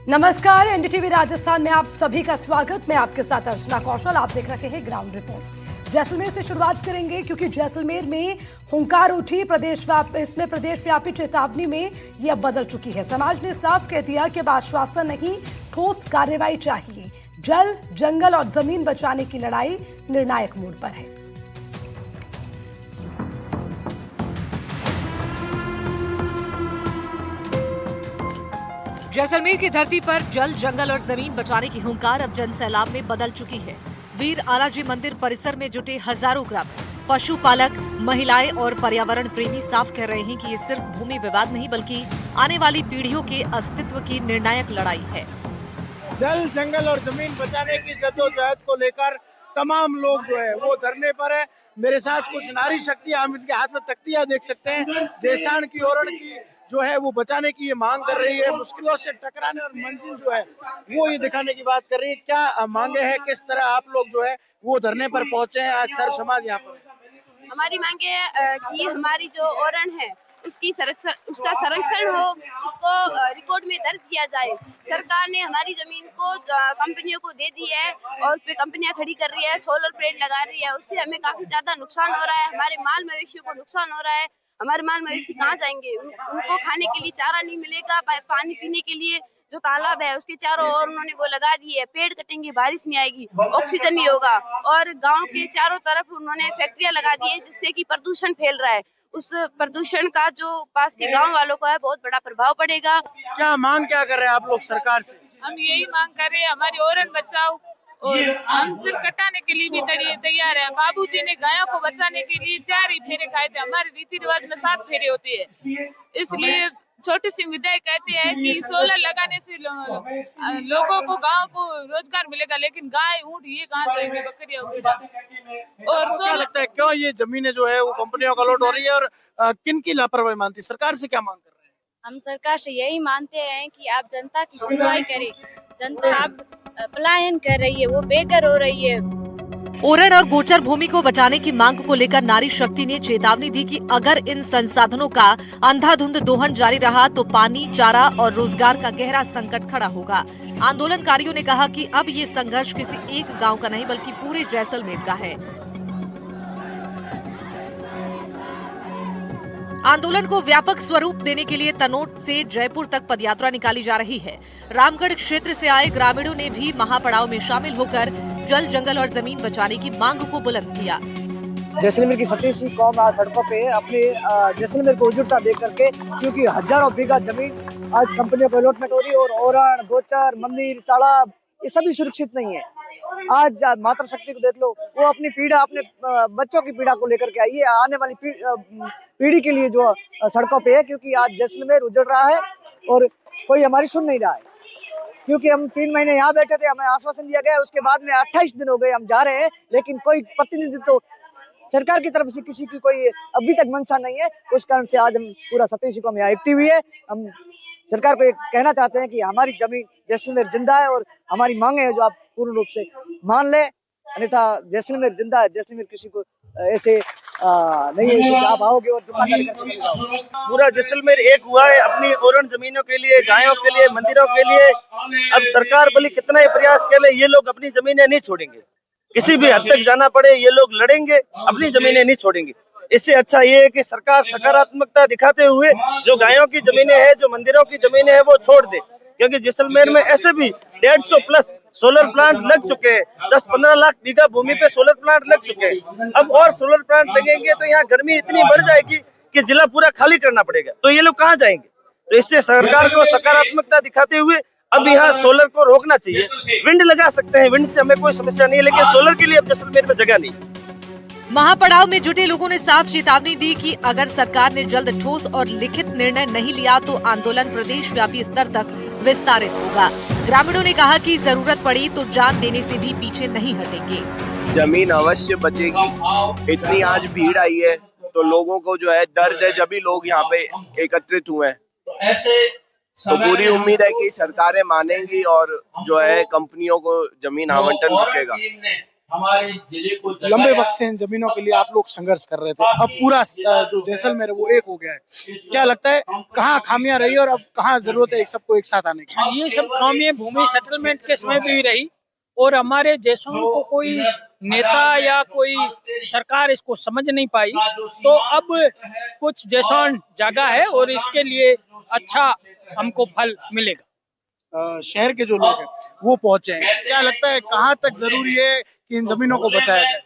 नमस्कार, एनडीटीवी राजस्थान में आप सभी का स्वागत। मैं आपके साथ अर्चना कौशल। आप देख रहे हैं ग्राउंड रिपोर्ट। जैसलमेर से शुरुआत करेंगे क्योंकि जैसलमेर में हुंकार उठी। इसमें प्रदेशव्यापी चेतावनी में यह बदल चुकी है। समाज ने साफ कह दिया कि अब आश्वासन नहीं, ठोस कार्रवाई चाहिए। जल, जंगल और जमीन बचाने की लड़ाई निर्णायक मोड़ पर है। जैसलमेर की धरती पर जल, जंगल और जमीन बचाने की हुंकार अब जन सैलाब में बदल चुकी है। वीर आलाजी मंदिर परिसर में जुटे हजारों ग्रामीण, पशुपालक, महिलाएं और पर्यावरण प्रेमी साफ कह रहे हैं कि ये सिर्फ भूमि विवाद नहीं बल्कि आने वाली पीढ़ियों के अस्तित्व की निर्णायक लड़ाई है। जल, जंगल और जमीन बचाने की जद्दोजहद को लेकर तमाम लोग जो है वो धरने पर है। मेरे साथ कुछ नारी शक्ति, हम इनके हाथ में तख्तियां देख सकते हैं। देशान की ओरण की जो है वो बचाने की ये मांग कर रही है। मुश्किलों से टकराने और मंजिल जो है वो ये दिखाने की बात कर रही है। क्या मांगे हैं, किस तरह आप लोग जो है वो धरने पर पहुंचे हैं आज सर्व समाज यहाँ पर? हमारी मांगे है कि हमारी जो ओरण है उसका संरक्षण हो, उसको रिकॉर्ड में दर्ज किया जाए। सरकार ने हमारी जमीन को कंपनियों को दे दी है और उस पे कंपनियां खड़ी कर रही है, सोलर प्लेट लगा रही है। उससे हमें काफी ज्यादा नुकसान हो रहा है। हमारे माल मवेशियों को नुकसान हो रहा है। हमारे माल मवेशी कहाँ जाएंगे? उनको खाने के लिए चारा नहीं मिलेगा। पानी पीने के लिए जो तालाब है उसके चारों ओर उन्होंने वो लगा दी है। पेड़ कटेंगे, बारिश नहीं आएगी, ऑक्सीजन नहीं होगा। और गांव के चारों तरफ उन्होंने फैक्ट्रियां लगा दी है जिससे कि प्रदूषण फैल रहा है। उस प्रदूषण का जो पास के गांव वालों को है बहुत बड़ा प्रभाव पड़ेगा। क्या मांग क्या कर रहे हैं आप लोग सरकार से? हम यही मांग कर रहे हैं, हमारी ओरण बचाओ। और हम सिर्फ कटाने के लिए भी तैयार है। बाबूजी ने गायों को बचाने के लिए 4 ही फेरे खाए थे। हमारे रीति रिवाज में 7 फेरे होते हैं। इसलिए छोटी सी विधायक कहते हैं कि सोलर लगाने से लोगों को, गांव को रोजगार मिलेगा, लेकिन गाय, ऊंट ये कहाँ जाएंगे, बकरियां वगैरह। और क्या लगता है क्यों ये जमीनें जो है वो कंपनियों का लौट हो रही है और किन की लापरवाही मानती है? सरकार से क्या मांग कर रहे हैं? हम सरकार से यही मानते हैं कि आप जनता की सुनवाई करें। जनता अब पलायन कर रही है, वो बेघर हो रही है। ओरण और गोचर भूमि को बचाने की मांग को लेकर नारी शक्ति ने चेतावनी दी कि अगर इन संसाधनों का अंधाधुंध दोहन जारी रहा तो पानी, चारा और रोजगार का गहरा संकट खड़ा होगा। आंदोलनकारियों ने कहा कि अब ये संघर्ष किसी एक गांव का नहीं बल्कि पूरे जैसलमेर का है। आंदोलन को व्यापक स्वरूप देने के लिए तनोट से जयपुर तक पदयात्रा निकाली जा रही है। रामगढ़ क्षेत्र से आए ग्रामीणों ने भी महापड़ाव में शामिल होकर जल, जंगल और जमीन बचाने की मांग को बुलंद किया। जैसलमेर की 27वीं कौम आज सड़कों पे अपने जैसलमेर को उजड़ता देख करके, क्योंकि हजारों बीघा जमीन आज कंपनियों को अलॉटमेंट हो रही है और ओरण, गोचर, मंदिर, तालाब ये सभी सुरक्षित नहीं है। आज मातृ शक्ति को देख लो, वो अपनी पीड़ा, अपने बच्चों की पीड़ा को लेकर के आई है आने वाली पीढ़ी के लिए जो सड़कों पे है। क्योंकि आज जैसलमेर उजड़ रहा है और कोई हमारी सुन नहीं रहा है। क्योंकि हम 3 महीने यहाँ बैठे थे, हमें आश्वासन दिया गया, उसके बाद में 28 दिन हो गए हम जा रहे हैं, लेकिन कोई प्रतिनिधित्व तो सरकार की तरफ से किसी की कोई अभी तक मंशा नहीं है। उस कारण से आज हम पूरा 27 को यहाँ एक्टिव हुई है। हम सरकार को कहना चाहते हैं कि हमारी जमीन जैसलमेर जिंदा है और हमारी मांगे है जो आप पूर्ण रूप से मान ले, अन्यथा जैसलमेर जिंदा है। जैसलमेर किसी को ऐसे नहीं है कि आप आओगे और दुकानदारी करके चले जाओगे। पूरा जैसलमेर एक हुआ है अपनी ओरण जमीनों के लिए, गायों के लिए, मंदिरों के लिए। अब सरकार भले कितना ही प्रयास कर ले, ये लोग अपनी जमीनें नहीं छोड़ेंगे। किसी भी हद तक जाना पड़े ये लोग लड़ेंगे, अपनी जमीनें नहीं छोड़ेंगे। इससे अच्छा ये है कि सरकार सकारात्मकता दिखाते हुए जो गायों की जमीनें हैं, जो मंदिरों की जमीनें हैं वो छोड़ दे। क्योंकि जैसलमेर में ऐसे भी 150 प्लस सोलर प्लांट लग चुके हैं। 10-15 लाख बीघा भूमि पे सोलर प्लांट लग चुके हैं। अब और सोलर प्लांट लगेंगे तो यहाँ गर्मी इतनी बढ़ जाएगी कि जिला पूरा खाली करना पड़ेगा। तो ये लोग कहाँ जाएंगे? तो इससे सरकार को सकारात्मकता दिखाते हुए अब यहाँ सोलर को रोकना चाहिए। विंड लगा सकते हैं, विंड से हमें कोई समस्या नहीं है, लेकिन सोलर के लिए अब जैसलमेर में जगह नहीं। महापड़ाव में जुटे लोगों ने साफ चेतावनी दी कि अगर सरकार ने जल्द ठोस और लिखित निर्णय नहीं लिया तो आंदोलन प्रदेश व्यापी स्तर तक विस्तारित होगा। ग्रामीणों ने कहा कि जरूरत पड़ी तो जान देने से भी पीछे नहीं हटेंगे। जमीन अवश्य बचेगी। इतनी आज भीड़ आई है तो लोगों को जो है दर्द है, जब भी लोग यहाँ पे एकत्रित हुए हैं। तो पूरी उम्मीद है कि सरकारें मानेंगी और जो है कंपनियों को जमीन आवंटन रुकेगा। लंबे वक्त से इन जमीनों के लिए आप लोग संघर्ष कर रहे थे, अब पूरा जो जैसलमेर है वो एक हो गया है। क्या लगता है कहाँ खामियां रही और अब कहाँ जरूरत है एक सबको एक साथ आने की? ये सब खामियां भूमि सेटलमेंट के समय भी रही और हमारे जैसों को कोई नेता या कोई सरकार इसको समझ नहीं पाई, तो अब कुछ जैसों जगह है और इसके लिए अच्छा हमको फल मिलेगा। शहर के जो लोग हैं वो पहुंचे हैं, क्या लगता है कहाँ तक जरूरी है कि इन जमीनों को बचाया जाए?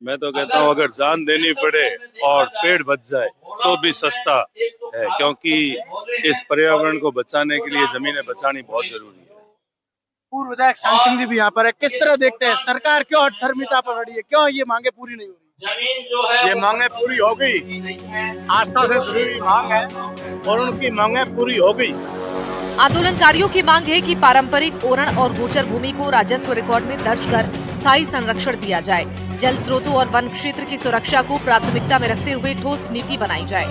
मैं तो कहता हूँ अगर जान देनी पड़े और पेड़ बच जाए तो भी सस्ता है, क्योंकि इस पर्यावरण को बचाने के लिए जमीनें बचानी बहुत जरूरी है। पूर्व विधायक श्याम सिंह जी भी यहाँ पर है, किस तरह देखते हैं सरकार क्यों अठधर्मिता पर अड़ी है, क्यों ये मांगे पूरी नहीं हो रही? ये मांगे पूरी हो गई, आस्था से जुड़ी मांग है और उनकी मांगे पूरी हो गई। आंदोलनकारियों की मांग है कि पारंपरिक ओरण और गोचर भूमि को राजस्व रिकॉर्ड में दर्ज कर स्थायी संरक्षण दिया जाए। जल स्रोतों और वन क्षेत्र की सुरक्षा को प्राथमिकता में रखते हुए ठोस नीति बनाई जाए।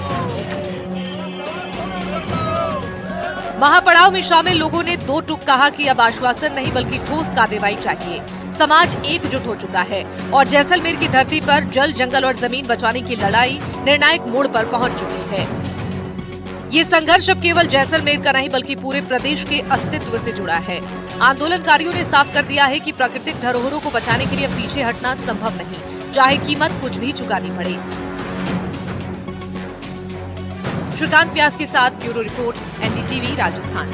महापड़ाव में शामिल लोगों ने दो टूक कहा कि अब आश्वासन नहीं बल्कि ठोस कार्रवाई चाहिए। समाज एकजुट हो चुका है और जैसलमेर की धरती पर जल, जंगल और जमीन बचाने की लड़ाई निर्णायक मोड़ पर पहुंच चुकी है। ये संघर्ष अब केवल जैसलमेर का नहीं बल्कि पूरे प्रदेश के अस्तित्व से जुड़ा है। आंदोलनकारियों ने साफ कर दिया है कि प्राकृतिक धरोहरों को बचाने के लिए पीछे हटना संभव नहीं, चाहे कीमत कुछ भी चुकानी पड़े। श्रीकांत व्यास के साथ ब्यूरो रिपोर्ट, एनडीटीवी राजस्थान।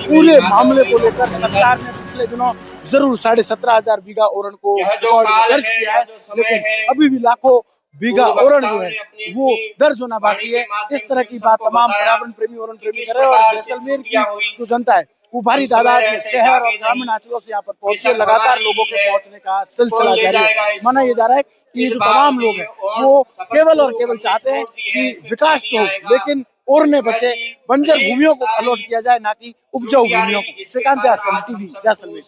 पूरे मामले को लेकर सरकार ने पिछले दिनों जरूर 17,500 बीघा ओरण को रिकॉर्ड में दर्ज किया है, लेकिन अभी भी लाखों बीघा ओरण जो है वो दर्ज होना बाकी है। इस तरह की बात तमाम पर्यावरण प्रेमी ओरण प्रेमी कर रहे हैं और जैसलमेर की जो जनता है वो भारी तादाद में शहर और ग्रामीण अंचलों से यहाँ पर पहुंची है। लगातार लोगों के पहुंचने का सिलसिला जारी है। माना ये जा रहा है कि ये जो तमाम लोग हैं वो केवल और केवल चाहते हैं कि विकास तो हो, लेकिन ओरने बचे, बंजर भूमियों को अलॉट किया जाए, ना कि उपजाऊ भूमियों को। श्रीकांत व्यास, टीवी, जैसलमेर।